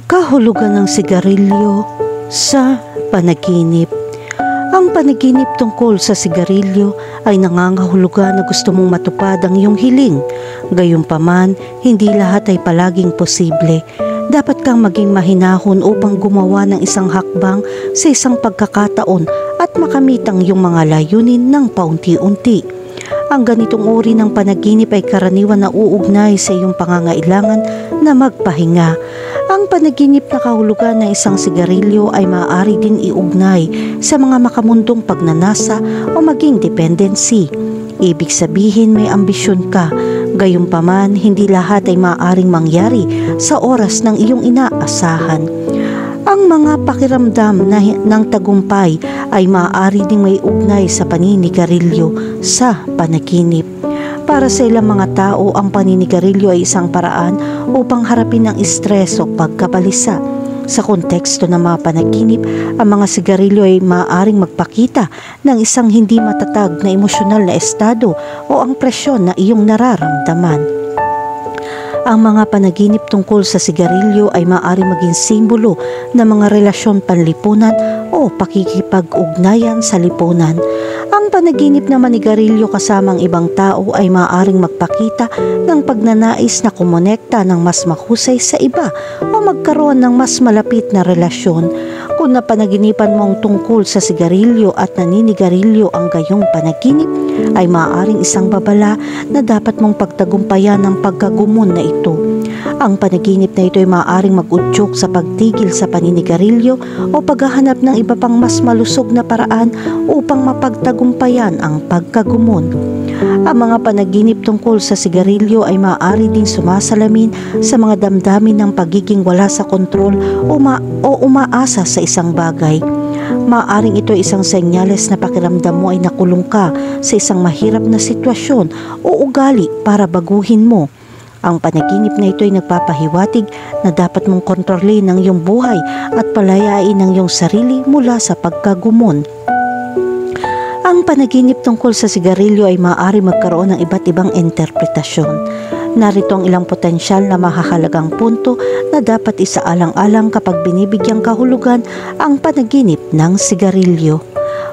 Kahulugan ng sigarilyo sa panaginip. Ang panaginip tungkol sa sigarilyo ay nangangahulugan na gusto mong matupad ang iyong hiling. Gayunpaman, hindi lahat ay palaging posible. Dapat kang maging mahinahon upang gumawa ng isang hakbang sa isang pagkakataon at makamit ang iyong mga layunin ng paunti-unti. Ang ganitong uri ng panaginip ay karaniwan na uugnay sa iyong pangangailangan na magpahinga. Ang panaginip na kahulugan ng isang sigarilyo ay maaari din iugnay sa mga makamundong pagnanasa o maging dependency. Ibig sabihin may ambisyon ka, gayunpaman hindi lahat ay maaaring mangyari sa oras ng iyong inaasahan. Ang mga pakiramdam ng tagumpay ay maaari ding may ugnay sa paninigarilyo sa panaginip. Para sa ilang mga tao, ang paninigarilyo ay isang paraan upang harapin ang stress o pagkabalisa. Sa konteksto ng mga panaginip, ang mga sigarilyo ay maaaring magpakita ng isang hindi matatag na emosyonal na estado o ang presyon na iyong nararamdaman. Ang mga panaginip tungkol sa sigarilyo ay maaari maging simbolo ng mga relasyon panlipunan o pakikipag-ugnayan sa lipunan. Ang panaginip na manigarilyo kasama ang ibang tao ay maaaring magpakita ng pagnanais na kumonekta ng mas mahusay sa iba o magkaroon ng mas malapit na relasyon. Kung napanaginipan mo ang tungkol sa sigarilyo at naninigarilyo ang gayong panaginip, ay maaaring isang babala na dapat mong pagtagumpayan ng pagkagumon na ito. Ang panaginip na ito ay maaaring mag-udyok sa pagtigil sa paninigarilyo o paghahanap ng iba pang mas malusog na paraan upang mapagtagumpayan ang pagkagumon. Ang mga panaginip tungkol sa sigarilyo ay maaari ding sumasalamin sa mga damdamin ng pagiging wala sa kontrol o umaasa sa isang bagay. Maaring ito ay isang senyales na pakiramdam mo ay nakulong ka sa isang mahirap na sitwasyon o ugali para baguhin mo. Ang panaginip na ito ay nagpapahiwatig na dapat mong kontrolin ang iyong buhay at palayain ang iyong sarili mula sa pagkagumon. Ang panaginip tungkol sa sigarilyo ay maaari magkaroon ng iba't ibang interpretasyon. Narito ang ilang potensyal na mahahalagang punto na dapat isaalang-alang kapag binibigyang kahulugan ang panaginip ng sigarilyo.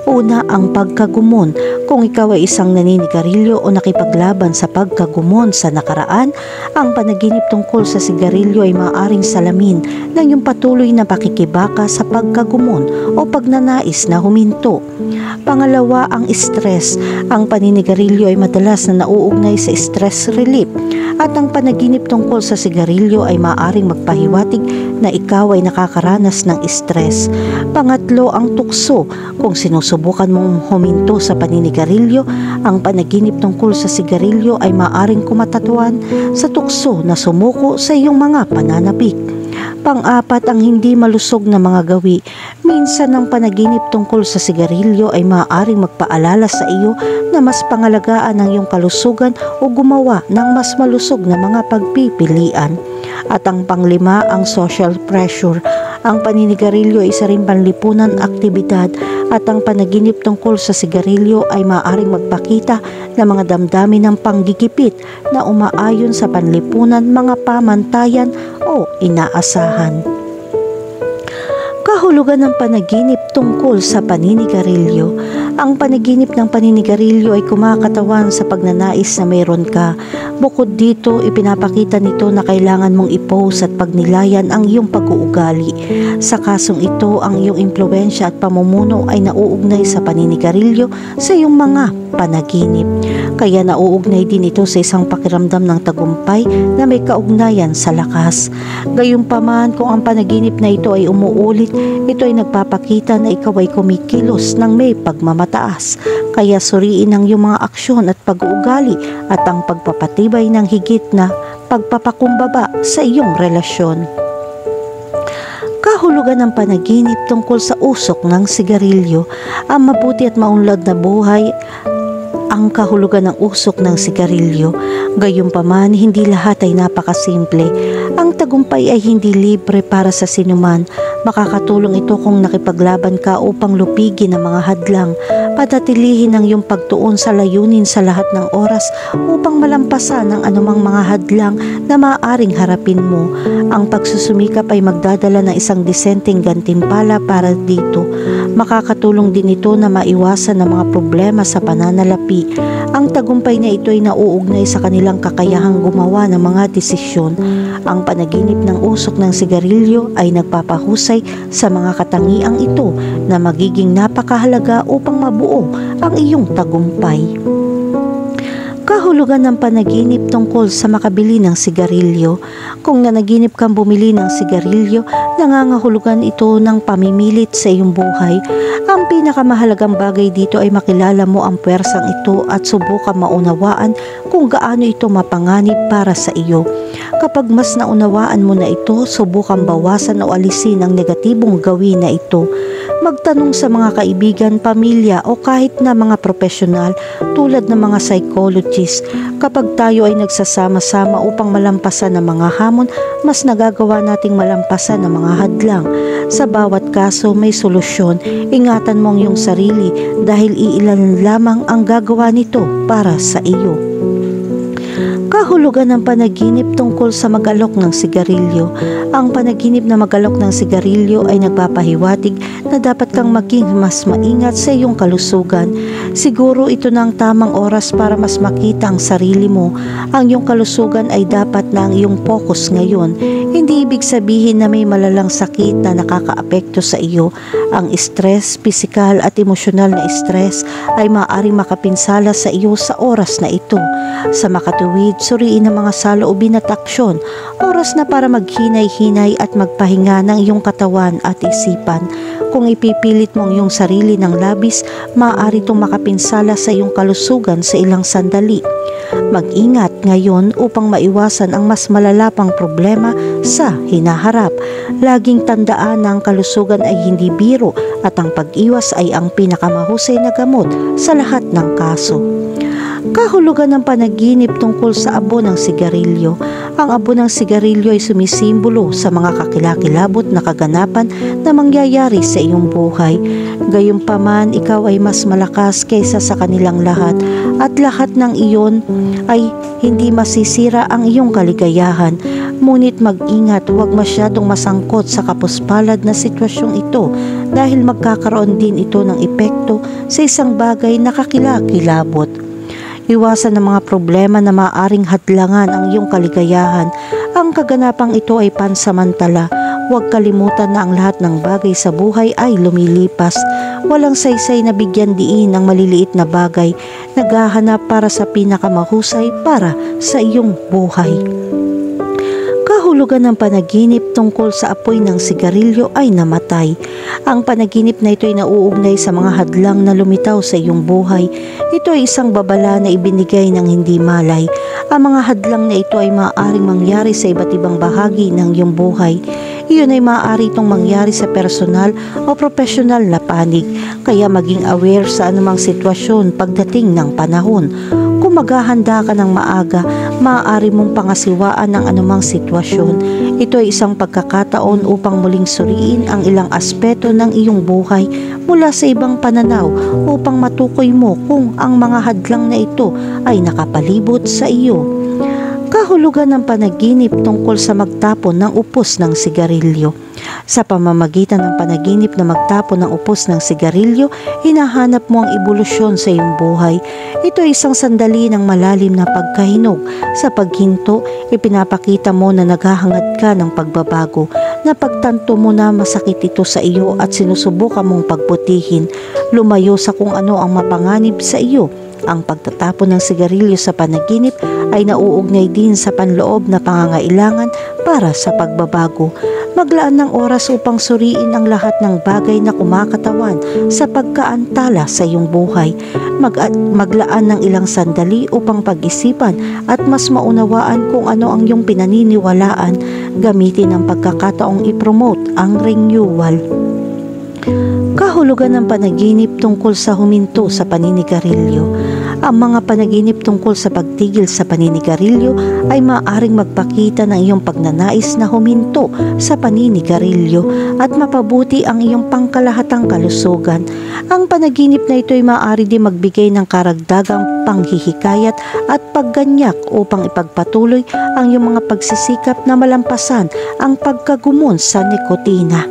Una, ang pagkagumon. Kung ikaw ay isang naninigarilyo o nakipaglaban sa pagkagumon sa nakaraan, ang panaginip tungkol sa sigarilyo ay maaaring salamin ng iyong patuloy na pakikibaka sa pagkagumon o pagnanais na huminto. Pangalawa, ang stress. Ang paninigarilyo ay madalas na nauugnay sa stress relief at ang panaginip tungkol sa sigarilyo ay maaaring magpahiwatig na ikaw ay nakakaranas ng stress. Pangatlo, ang tukso. Kung sinusubukan mong huminto sa paninigarilyo, ang panaginip tungkol sa sigarilyo ay maaaring kumatatuan sa tukso na sumuko sa iyong mga pananabik. Pang-apat, ang hindi malusog na mga gawi. Minsan ang panaginip tungkol sa sigarilyo ay maaaring magpaalala sa iyo na mas pangalagaan ang iyong kalusugan o gumawa ng mas malusog na mga pagpipilian. At ang panglima, ang social pressure. Ang paninigarilyo ay isa ring panlipunan aktibidad at ang panaginip tungkol sa sigarilyo ay maaaring magpakita ng mga damdamin ng panggigipit na umaayon sa panlipunan, mga pamantayan o inaasahan. Kahulugan ng panaginip tungkol sa paninigarilyo. Ang panaginip ng paninigarilyo ay kumakatawan sa pagnanais na mayroon ka. Bukod dito, ipinapakita nito na kailangan mong i-pause at pagnilayan ang iyong pag-uugali. Sa kasong ito, ang iyong impluwensya at pamumuno ay nauugnay sa paninigarilyo sa iyong mga panaginip. Kaya nauugnay din ito sa isang pakiramdam ng tagumpay na may kaugnayan sa lakas. Gayunpaman, kung ang panaginip na ito ay umuulit, ito ay nagpapakita na ikaw ay kumikilos ng may pagmamataas. Kaya suriin ang iyong mga aksyon at pag-uugali at ang pagpapatibay ng higit na pagpapakumbaba sa iyong relasyon. Kahulugan ng panaginip tungkol sa usok ng sigarilyo. Ang mabuti at maunlad na buhay ang kahulugan ng usok ng sigarilyo. Gayunpaman, hindi lahat ay napakasimple. Ang tagumpay ay hindi libre para sa sinuman. Makakatulong ito kung nakipaglaban ka upang lupigin ang mga hadlang, patatilihin ang iyong pagtuon sa layunin sa lahat ng oras upang malampasan ang anumang mga hadlang na maaaring harapin mo. Ang pagsusumikap ay magdadala ng isang disenteng gantimpala para dito. Makakatulong din ito na maiwasan ang mga problema sa pananalapi. Ang tagumpay na ito ay nauugnay sa kanilang kakayahang gumawa ng mga desisyon. Ang panaginip ng usok ng sigarilyo ay nagpapahusay sa mga katangiang ito na magiging napakahalaga upang mabuo ang iyong tagumpay. Kahulugan ng panaginip tungkol sa makabili ng sigarilyo. Kung nanaginip kang bumili ng sigarilyo, nangangahulugan ito ng pamimilit sa iyong buhay. Ang pinakamahalagang bagay dito ay makilala mo ang puwersang ito at subukan maunawaan kung gaano ito mapanganib para sa iyo. Kapag mas naunawaan mo na ito, subukan bawasan o alisin ang negatibong gawin na ito. Magtanong sa mga kaibigan, pamilya o kahit na mga profesional tulad ng mga psychologist. Kapag tayo ay nagsasama-sama upang malampasan ang mga hamon, mas nagagawa nating malampasan ang mga hadlang. Sa bawat kaso may solusyon. Ingatan mo ang iyong sarili dahil iilan lamang ang gagawa nito para sa iyo. Kahulugan ng panaginip tungkol sa mag-alok ng sigarilyo. Ang panaginip na mag-alok ng sigarilyo ay nagpapahiwatig na dapat kang maging mas maingat sa iyong kalusugan. Siguro ito na ang tamang oras para mas makita ang sarili mo. Ang iyong kalusugan ay dapat na ang iyong focus ngayon. Hindi ibig sabihin na may malalang sakit na nakakaapekto sa iyo. Ang stress, pisikal at emosyonal na stress ay maaaring makapinsala sa iyo sa oras na ito. Sa makatuwid, suriin ang mga saloobin at aksyon. Oras na para maghinay-hinay at magpahinga ng iyong katawan at isipan. Kung ipipilit mo ang iyong sarili ng labis, maaari itong makapinsala sa iyong kalusugan sa ilang sandali. Mag-ingat ngayon upang maiwasan ang mas malalapang problema sa hinaharap. Laging tandaan na ang kalusugan ay hindi biro at ang pag-iwas ay ang pinakamahusay na gamot sa lahat ng kaso. Kahulugan ng panaginip tungkol sa abo ng sigarilyo. Ang abo ng sigarilyo ay sumisimbolo sa mga kakilakilabot na kaganapan na mangyayari sa iyong buhay. Gayunpaman, ikaw ay mas malakas kaysa sa kanilang lahat at lahat ng iyon ay hindi masisira ang iyong kaligayahan. Ngunit mag-ingat, huwag masyadong masangkot sa kapuspalad na sitwasyong ito dahil magkakaroon din ito ng epekto sa isang bagay na kakilakilabot. Iwasan ang mga problema na maaaring hadlangan ang iyong kaligayahan. Ang kaganapang ito ay pansamantala. Huwag kalimutan na ang lahat ng bagay sa buhay ay lumilipas. Walang saysay na bigyan diin ng maliliit na bagay. Naghahanap para sa pinakamahusay para sa iyong buhay. Kahulugan ng panaginip tungkol sa apoy ng sigarilyo ay namatay. Ang panaginip na ito ay nauugnay sa mga hadlang na lumitaw sa iyong buhay. Ito ay isang babala na ibinigay ng hindi malay. Ang mga hadlang na ito ay maaaring mangyari sa iba't ibang bahagi ng iyong buhay. Iyon ay maaari itong mangyari sa personal o profesional na panig, kaya maging aware sa anumang sitwasyon pagdating ng panahon. Kung maghahanda ka ng maaga, maaari mong pangasiwaan ng anumang sitwasyon. Ito ay isang pagkakataon upang muling suriin ang ilang aspeto ng iyong buhay mula sa ibang pananaw upang matukoy mo kung ang mga hadlang na ito ay nakapalibot sa iyo. Kahulugan ng panaginip tungkol sa magtapon ng upos ng sigarilyo. Sa pamamagitan ng panaginip na magtapon ng upos ng sigarilyo, hinahanap mo ang ebolusyon sa iyong buhay. Ito ay isang sandali ng malalim na pagkahinog. Sa paghinto, ipinapakita mo na naghahangad ka ng pagbabago. Napagtanto mo na masakit ito sa iyo at sinusubukan mong pagbutihin. Lumayo sa kung ano ang mapanganib sa iyo. Ang pagtatapon ng sigarilyo sa panaginip ay nauugnay din sa panloob na pangangailangan para sa pagbabago. Maglaan ng oras upang suriin ang lahat ng bagay na kumakatawan sa pagkaantala sa iyong buhay. Maglaan ng ilang sandali upang pag-isipan at mas maunawaan kung ano ang iyong pinaniniwalaan. Gamitin ang pagkakataong i-promote ang renewal. Kahulugan ng panaginip tungkol sa huminto sa paninigarilyo. Ang mga panaginip tungkol sa pagtigil sa paninigarilyo ay maaaring magpakita ng iyong pagnanais na huminto sa paninigarilyo at mapabuti ang iyong pangkalahatang kalusugan. Ang panaginip na ito ay maaari din magbigay ng karagdagang panghihikayat at pagganyak upang ipagpatuloy ang iyong mga pagsisikap na malampasan ang pagkagumon sa nikotina.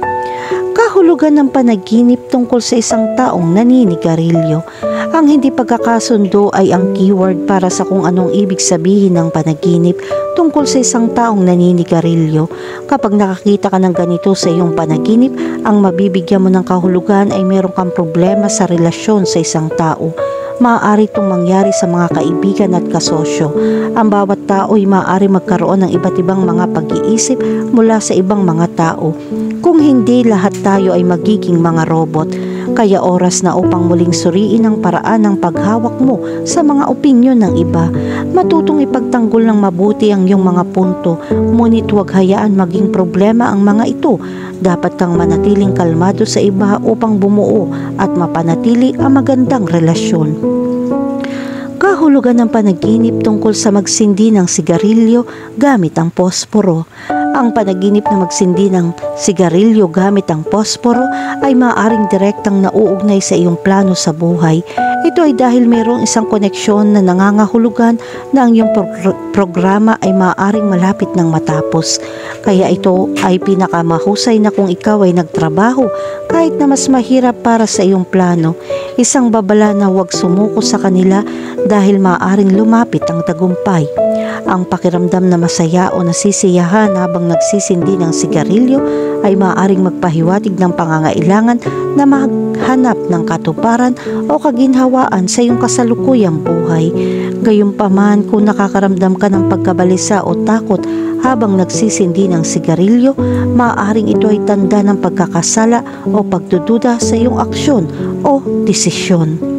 Kahulugan ng panaginip tungkol sa isang taong naninigarilyo. Ang hindi pagkakasundo ay ang keyword para sa kung anong ibig sabihin ng panaginip tungkol sa isang taong naninigarilyo. Kapag nakakita ka ng ganito sa iyong panaginip, ang mabibigyan mo ng kahulugan ay meron kang problema sa relasyon sa isang tao. Maaari itong mangyari sa mga kaibigan at kasosyo. Ang bawat tao ay maaari magkaroon ng iba't ibang mga pag-iisip mula sa ibang mga tao. Kung hindi, lahat tayo ay magiging mga robot. Kaya oras na upang muling suriin ang paraan ng paghawak mo sa mga opinyon ng iba. Matutong ipagtanggol ng mabuti ang iyong mga punto, ngunit huwag hayaan maging problema ang mga ito. Dapat kang manatiling kalmado sa iba upang bumuo at mapanatili ang magandang relasyon. Kahulugan ng panaginip tungkol sa magsindi ng sigarilyo gamit ang posporo. Ang panaginip na magsindi ng sigarilyo gamit ang posporo ay maaaring direktang nauugnay sa iyong plano sa buhay. Ito ay dahil mayroong isang koneksyon na nangangahulugan na ang iyong programa ay maaaring malapit ng matapos. Kaya ito ay pinakamahusay na kung ikaw ay nagtrabaho kahit na mas mahirap para sa iyong plano. Isang babala na huwag sumuko sa kanila dahil maaaring lumapit ang tagumpay. Ang pakiramdam na masaya o nasisiyahan habang nagsisindi ng sigarilyo ay maaaring magpahiwatig ng pangangailangan na maghanap ng katuparan o kaginhawaan sa iyong kasalukuyang buhay. Gayunpaman, kung nakakaramdam ka ng pagkabalisa o takot habang nagsisindi ng sigarilyo, maaaring ito ay tanda ng pagkakasala o pagdududa sa iyong aksyon o desisyon.